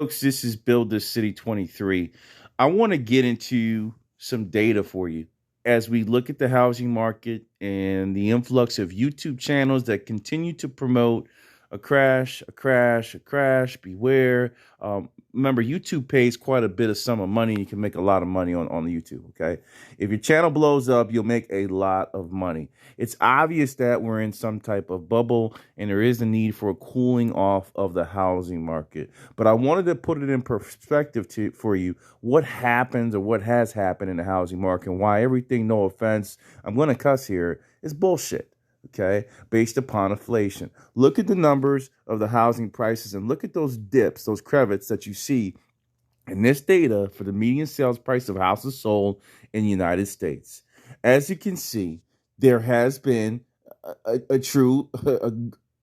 Folks, this is Build This City 23. I want to get into some data for you as we look at the housing market and the influx of YouTube channels that continue to promote a crash, a crash, a crash, beware. Remember, YouTube pays quite a bit of sum of money. You can make a lot of money on YouTube, okay? If your channel blows up, you'll make a lot of money. It's obvious that we're in some type of bubble and there is a need for a cooling off of the housing market. But I wanted to put it in perspective for you what happens or what has happened in the housing market and why everything, no offense, I'm going to cuss here, is bullshit. Okay, based upon inflation. Look at the numbers of the housing prices and look at those dips, those crevices that you see in this data for the median sales price of houses sold in the United States. As you can see, there has been a true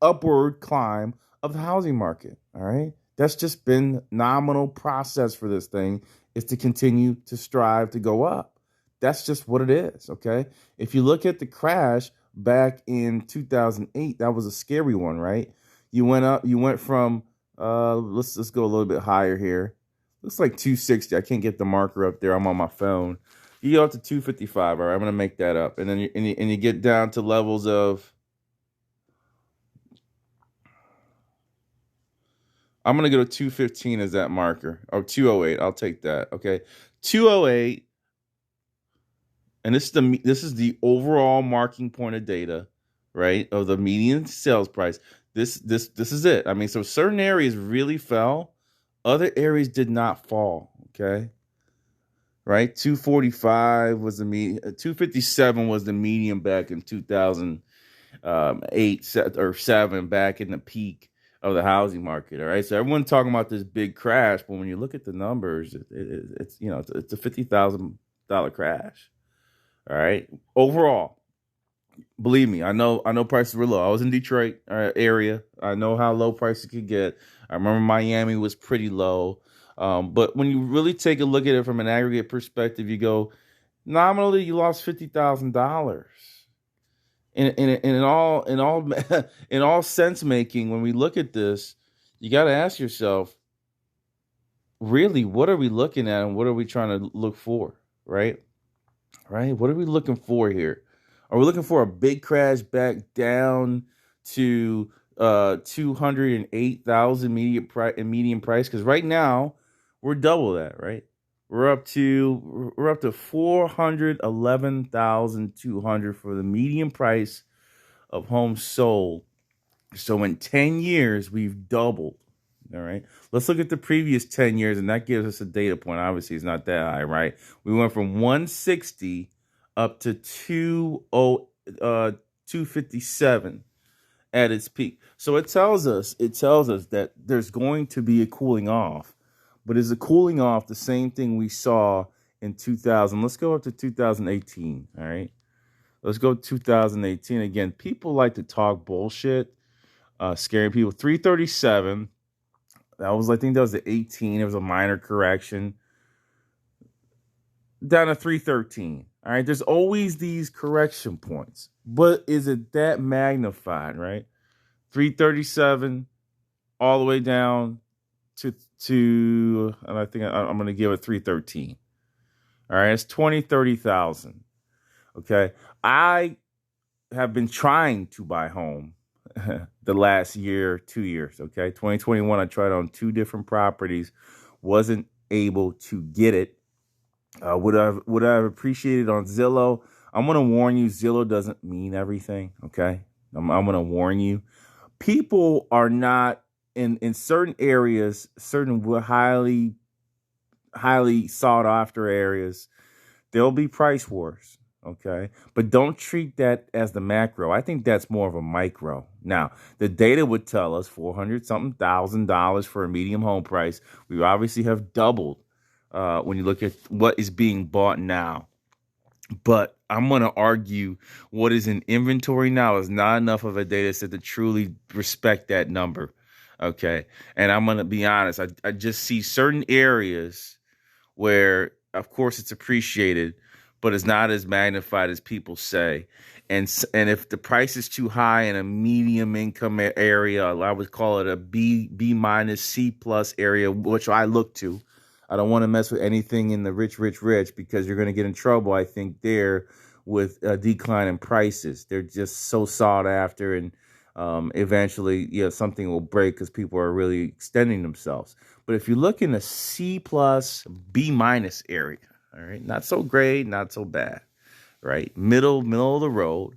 upward climb of the housing market. All right. That's just been nominal process for this thing is to continue to strive to go up. That's just what it is. Okay. If you look at the crash back in 2008, that was a scary one, right? You went from let's go a little bit higher here. Looks like 260. I can't get the marker up there. I'm on my phone. You go up to 255. All right, I'm gonna make that up, and then you get down to levels of. I'm gonna go to 215 as that marker, or 208. I'll take that. Okay, 208, and this is the overall marking point of data, right? Of the median sales price. This is it. I mean, so certain areas really fell, other areas did not fall. Okay. Right, 245 was the median. 257 was the median back in 2008 or 7, back in the peak of the housing market. All right, so everyone's talking about this big crash, but when you look at the numbers, it's it's a $50,000 crash. All right, overall, believe me, I know prices were low. I was in Detroit area. I know how low prices could get. I remember Miami was pretty low. But when you really take a look at it from an aggregate perspective, you go, nominally you lost $50,000. In all in all sense making, when we look at this, you got to ask yourself, really, what are we looking at and what are we trying to look for, right? Right? What are we looking for here? Are we looking for a big crash back down to 208,000 median price? Because right now we're double that, right? We're up to 411,200 for the median price of homes sold. So in 10 years we've doubled. All right. Let's look at the previous 10 years, and that gives us a data point. Obviously, it's not that high, right? We went from 160 up to 257 at its peak. So it tells us that there's going to be a cooling off. But is the cooling off the same thing we saw in 2000? Let's go up to 2018, all right? Let's go 2018 again. People like to talk bullshit, scaring people. 337. I think that was the 18. It was a minor correction. Down to 313. All right. There's always these correction points. But is it that magnified, right? 337 all the way down to and I think I'm going to give it 313. All right. It's 30,000. Okay. I have been trying to buy home the last year, 2 years. Okay. 2021, I tried on 2 different properties, wasn't able to get it. Would I have appreciated on Zillow? I'm going to warn you, Zillow doesn't mean everything. Okay. I'm going to warn you. People are not in certain areas, certain highly sought after areas. There'll be price wars. Okay. But don't treat that as the macro. I think that's more of a micro. Now, the data would tell us $400-something thousand for a medium home price. We obviously have doubled when you look at what is being bought now. But I'm going to argue what is in inventory now is not enough of a data set to truly respect that number. Okay. And I'm going to be honest. I just see certain areas where, of course, it's appreciated, but it's not as magnified as people say. And if the price is too high in a medium income area, I would call it a B minus C plus area, which I look to. I don't want to mess with anything in the rich because you're going to get in trouble, I think, there with a decline in prices. They're just so sought after, and eventually, something will break because people are really extending themselves. But if you look in the C plus B minus area, all right, not so great, not so bad, right? Middle of the road.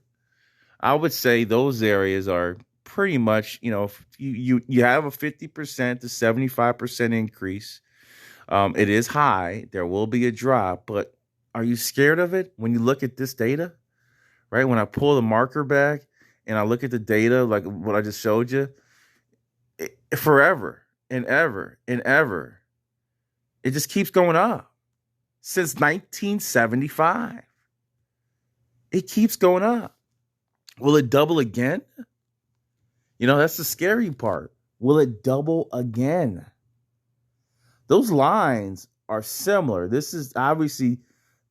I would say those areas are pretty much, if you have a 50% to 75% increase. It is high. There will be a drop, but are you scared of it when you look at this data? Right? When I pull the marker back and I look at the data, like what I just showed you, forever and ever and ever, it just keeps going up since 1975. It keeps going up. Will it double again? That's the scary part. Will it double again? Those lines are similar. This is obviously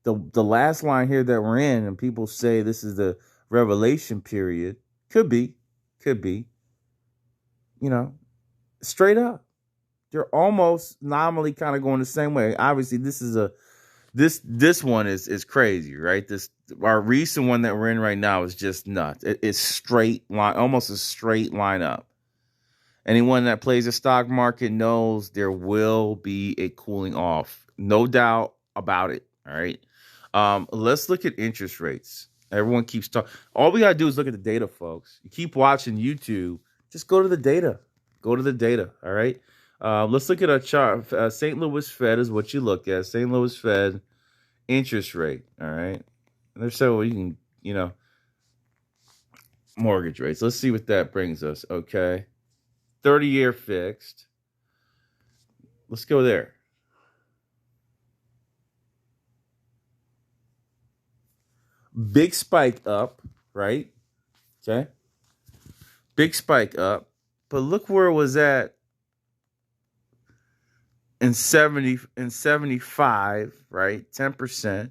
the last line here that we're in, and people say this is the revelation period. Could be. Straight up. They're almost nominally kind of going the same way. Obviously, this one is crazy, right? Our recent one that we're in right now is just nuts. It's straight line, almost a straight line up. Anyone that plays the stock market knows there will be a cooling off. No doubt about it. All right. Let's look at interest rates. Everyone keeps talking. All we got to do is look at the data, folks. You keep watching YouTube. Just go to the data. All right. Let's look at a chart. St. Louis Fed is what you look at. St. Louis Fed interest rate. All right. And there's several, you can, mortgage rates. Let's see what that brings us. Okay. 30-year fixed. Let's go there. Big spike up, right? Okay. Big spike up. But look where it was at in 75, right? 10%.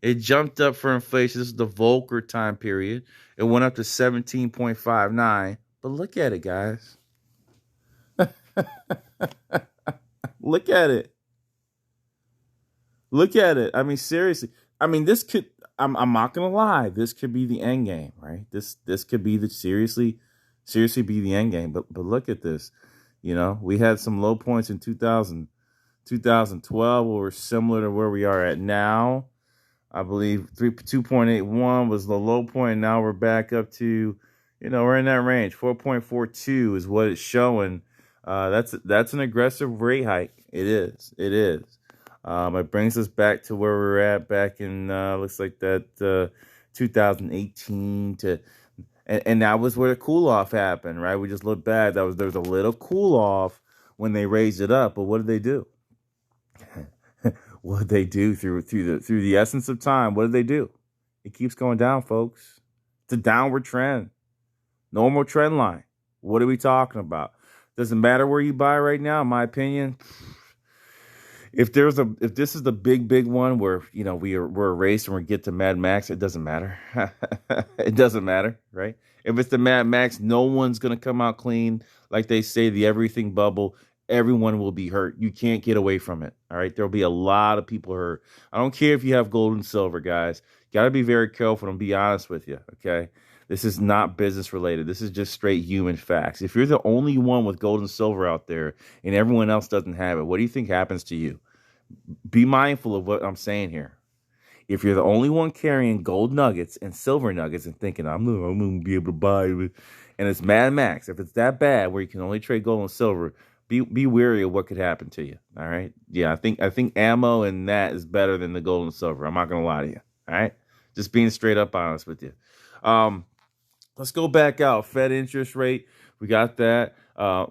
It jumped up for inflation. This is the Volcker time period. It went up to 17.59. But look at it, guys. Look at it. I mean, seriously. I mean, this could. I'm not gonna lie. This could be the end game, right? This could be the seriously be the end game. But look at this. We had some low points in 2012 where we're similar to where we are at now. I believe 2.81 was the low point. Now we're back up to, we're in that range. 4.42 is what it's showing. That's an aggressive rate hike. It is. It brings us back to where we were at back in looks like that 2018 and that was where the cool off happened, right? We just looked back. There was a little cool off when they raised it up, but what did they do? What did they do through the essence of time? What did they do? It keeps going down, folks. It's a downward trend. Normal trend line. What are we talking about? Doesn't matter where you buy right now, in my opinion. If this is the big one where we're a race and we get to Mad Max, it doesn't matter. It doesn't matter, right? If it's the Mad Max, no one's gonna come out clean. Like they say, the everything bubble. Everyone will be hurt. You can't get away from it. All right, there'll be a lot of people hurt. I don't care if you have gold and silver, guys. Got to be very careful and be honest with you. Okay, this is not business related. This is just straight human facts. If you're the only one with gold and silver out there and everyone else doesn't have it, what do you think happens to you? Be mindful of what I'm saying here. If you're the only one carrying gold nuggets and silver nuggets and thinking, I'm going to be able to buy it, and it's Mad Max, if it's that bad where you can only trade gold and silver, be wary of what could happen to you. All right. Yeah, I think ammo and that is better than the gold and silver. I'm not going to lie to you. All right. Just being straight up honest with you. Let's go back out. Fed interest rate. We got that.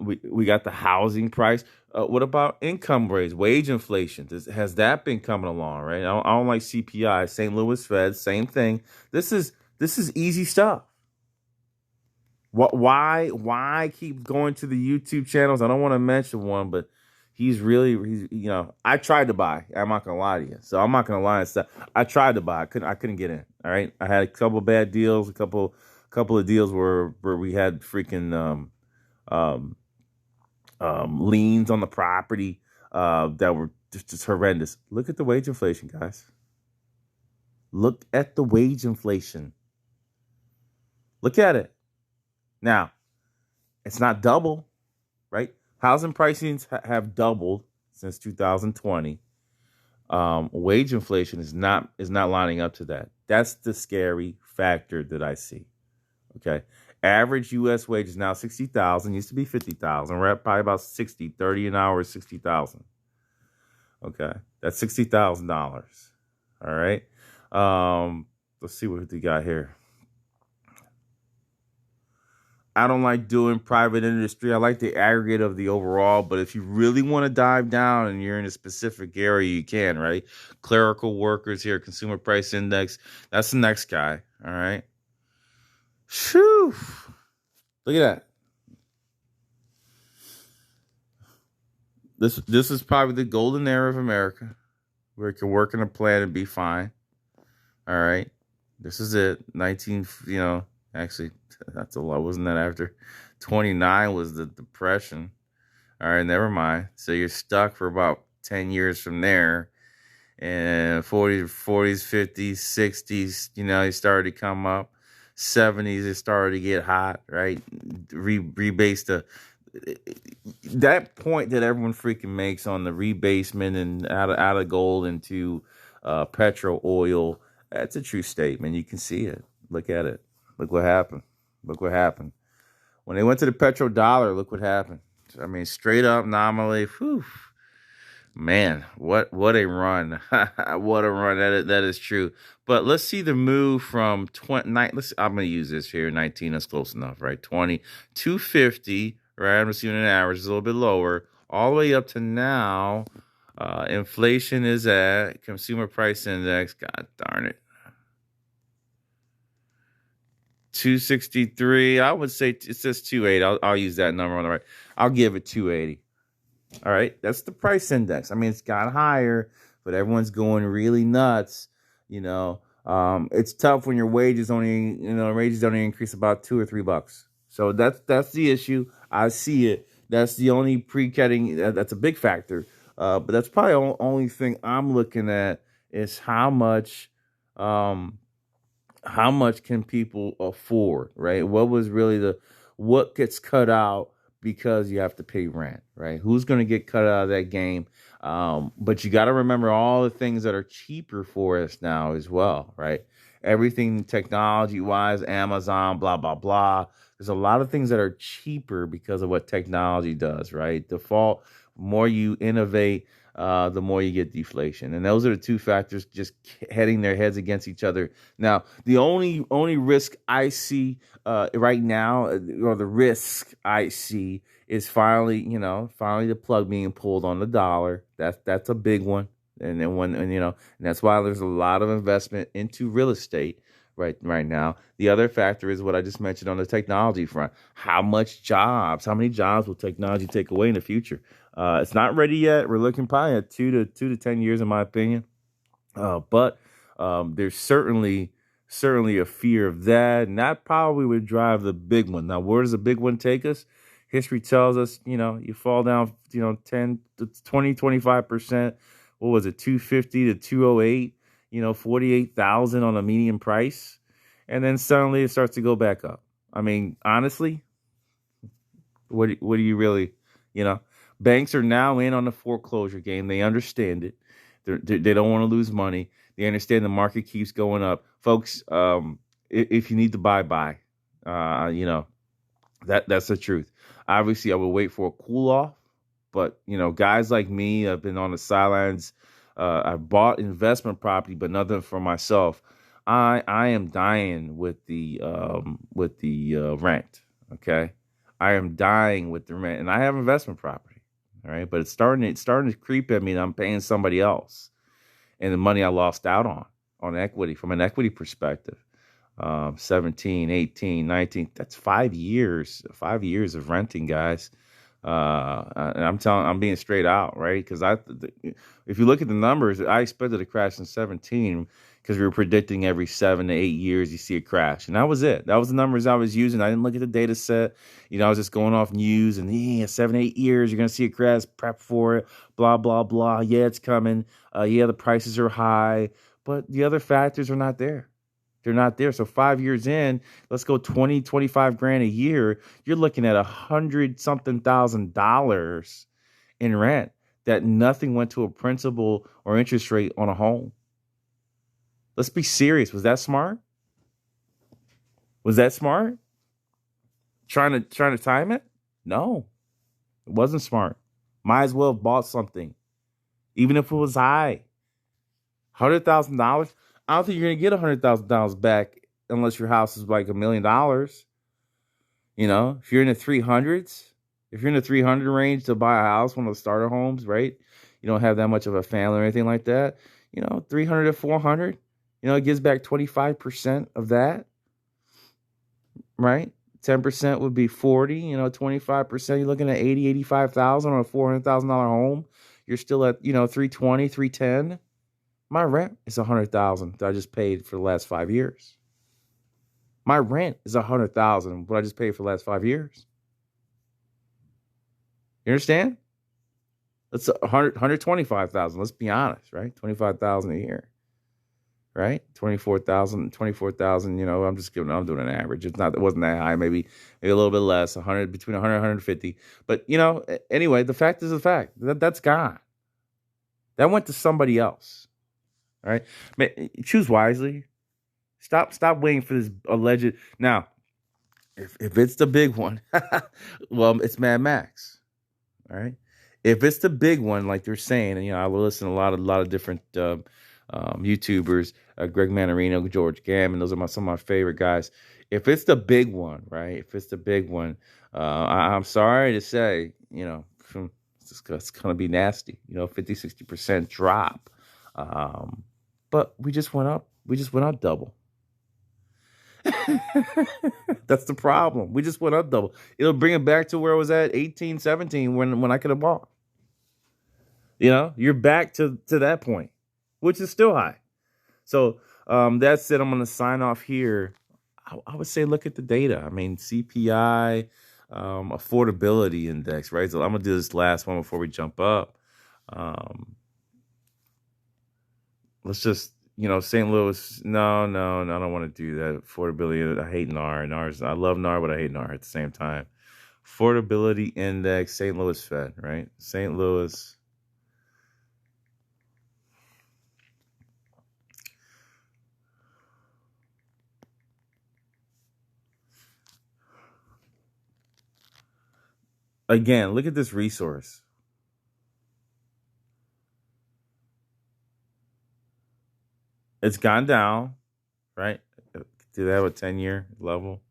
We got the housing price. What about income rates, wage inflation? Has that been coming along, right? I don't like CPI. St. Louis Fed, same thing. This is easy stuff. Why keep going to the YouTube channels? I don't want to mention one, but he's I tried to buy. I'm not gonna lie to you. So I'm not gonna lie and stuff. I tried to buy. I couldn't get in. All right. I had a couple bad deals, a couple of deals where we had freaking um liens on the property that were just horrendous. Look at the wage inflation, guys. Look at the wage inflation. Look at it. Now, it's not double, right? Housing pricings have doubled since 2020. Wage inflation is not lining up to that. That's the scary factor that I see. Okay. Average U.S. wage is now 60,000. Used to be 50,000. We're at probably about 60. 30 an hour is 60,000. Okay. That's $60,000. All right. Let's see what we got here. I don't like doing private industry. I like the aggregate of the overall, but if you really want to dive down and you're in a specific area, you can, right? Clerical workers here, consumer price index. That's the next guy. All right. Whew. Look at that. This is probably the golden era of America, where you can work in a plant and be fine. All right. This is it. Actually, that's a lot. Wasn't that after 29 was the Depression? All right, never mind. So you're stuck for about 10 years from there. And 40s, 50s, 60s, you started to come up. 70s, it started to get hot, right? Rebase that point that everyone freaking makes on the rebasement and out of gold into petro oil. That's a true statement. You can see it. Look at it. Look what happened. Look what happened. When they went to the petrodollar, look what happened. I mean, straight up nominally. Whew. Man, what a run. What a run. That is true. But let's see the move from 20. I'm going to use this here. 19, that's close enough, right? 20, 250, right? I'm assuming an average is a little bit lower. All the way up to now, inflation is at consumer price index. God darn it. 263. I would say it says 280. I'll use that number on the right. I'll give it 280. All right, that's the price index. I mean, it's got higher, but everyone's going really nuts. It's tough when your wages only increase about $2 or $3. So that's the issue. I see it. That's the only pre-cutting. That's a big factor. But that's probably the only thing I'm looking at is how much can people afford, right? What gets cut out because you have to pay rent, right? Who's going to get cut out of that game? But you got to remember all the things that are cheaper for us now as well, right? Everything technology-wise, Amazon, blah, blah, blah. There's a lot of things that are cheaper because of what technology does, right? The more you innovate, the more you get deflation. And those are the two factors just heading their heads against each other. Now, the only risk I see right now, or the risk I see, is finally the plug being pulled on the dollar. That's a big one. And then and that's why there's a lot of investment into real estate right now. The other factor is what I just mentioned on the technology front. How many jobs will technology take away in the future? It's not ready yet. We're looking probably at 2 to 10 years, in my opinion. But there's certainly a fear of that, and that probably would drive the big one. Now, where does the big one take us? History tells us, you fall down, 10 to 20, 25%. What was it, 250 to 208? 48,000 on a median price, and then suddenly it starts to go back up. I mean, honestly, what do you really, banks are now in on the foreclosure game. They understand it. They don't want to lose money. They understand the market keeps going up, folks. If you need to buy. That's the truth. Obviously, I would wait for a cool off, but guys like me, I've been on the sidelines. I've bought investment property, but nothing for myself. I am dying with the rent. Okay, I am dying with the rent, and I have investment property. All right, but it's starting to creep at me that I'm paying somebody else, and the money I lost out on equity from an equity perspective. 17, 18, 19. That's 5 years. 5 years of renting, guys. I'm being straight out, right? Because if you look at the numbers, I expected a crash in 17 because we were predicting every 7 to 8 years you see a crash, and that was it. That was the numbers I was using. I didn't look at the data set. I was just going off news and 7 8 years you're gonna see a crash. Prep for it. Blah blah blah. Yeah, it's coming. Yeah, the prices are high, but the other factors are not there. They're not there. So 5 years in, let's go 20, 25 grand a year. You're looking at $100,000 in rent that nothing went to a principal or interest rate on a home. Let's be serious. Was that smart? Was that smart? Trying to time it? No, it wasn't smart. Might as well have bought something, even if it was high. $100,000. I don't think you're gonna get $100,000 back unless your house is like $1 million. If you're in the 300s, if you're in the 300 range to buy a house, one of the starter homes, right? You don't have that much of a family or anything like that. 300 to 400. It gives back 25% of that, right? 10% would be 40. 25%. You're looking at 80, 85,000 on a $400,000 home. You're still at 320, 310. My rent is $100,000 that I just paid for the last 5 years. My rent is $100,000 what I just paid for the last 5 years. You understand? That's 125,000. Let's be honest, right? 25,000 a year, right? 24,000. I'm doing an average. It wasn't that high. Maybe a little bit less. Between 100 and 150. But anyway, the fact is the fact. That's gone. That went to somebody else. All right, choose wisely. Stop waiting for this alleged. Now, if it's the big one, well, it's Mad Max. All right, if it's the big one, like they're saying, and I will listen to a lot of different YouTubers, Greg Manarino, George Gammon. Those are some of my favorite guys. If it's the big one, right? If it's the big one, I'm sorry to say, it's gonna be nasty. 50-60% drop. But we just went up. We just went up double. That's the problem. We just went up double. It'll bring it back to where it was at 18, 17 when I could have bought. You're back to that point, which is still high. So that's it. I'm going to sign off here. I would say look at the data. I mean, CPI, affordability index, right? So I'm going to do this last one before we jump up. Let's just, St. Louis. No, I don't want to do that. Affordability. I hate NAR. I love NAR, but I hate NAR at the same time. Affordability index, St. Louis Fed, right? St. Louis. Again, look at this resource. It's gone down, right? Do they have a 10-year level?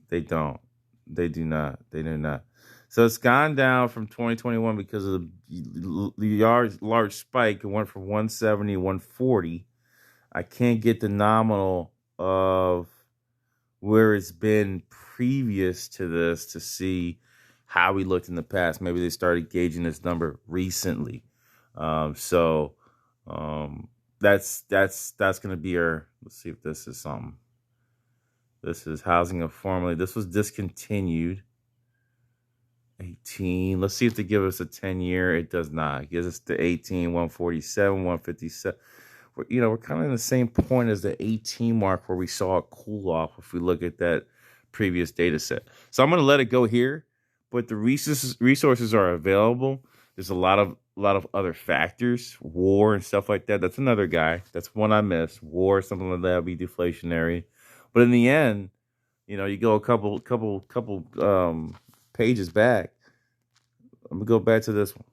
They don't. They do not. They do not. So it's gone down from 2021 because of the large spike. It went from 170, 140. I can't get the nominal of where it's been previous to this to see how we looked in the past. Maybe they started gauging this number recently. So that's going to be our, let's see if this is something. This is housing of formerly. This was discontinued. 18. Let's see if they give us a 10-year. It does not. It gives us the 18, 147, 157. We're kind of in the same point as the 18 mark where we saw a cool off if we look at that previous data set. So I'm going to let it go here, but the resources are available. There's a lot of other factors, war and stuff like that. That's another guy. That's one I missed. War, something like that would be deflationary. But in the end, you go a couple pages back. I'm gonna go back to this one.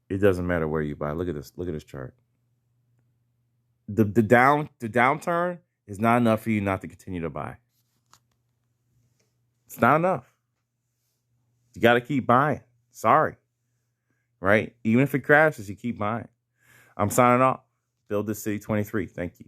It doesn't matter where you buy. Look at this. Look at this chart. The downturn is not enough for you not to continue to buy. It's not enough. You got to keep buying. Sorry. Right? Even if it crashes, you keep buying. I'm signing off. Build This City 23. Thank you.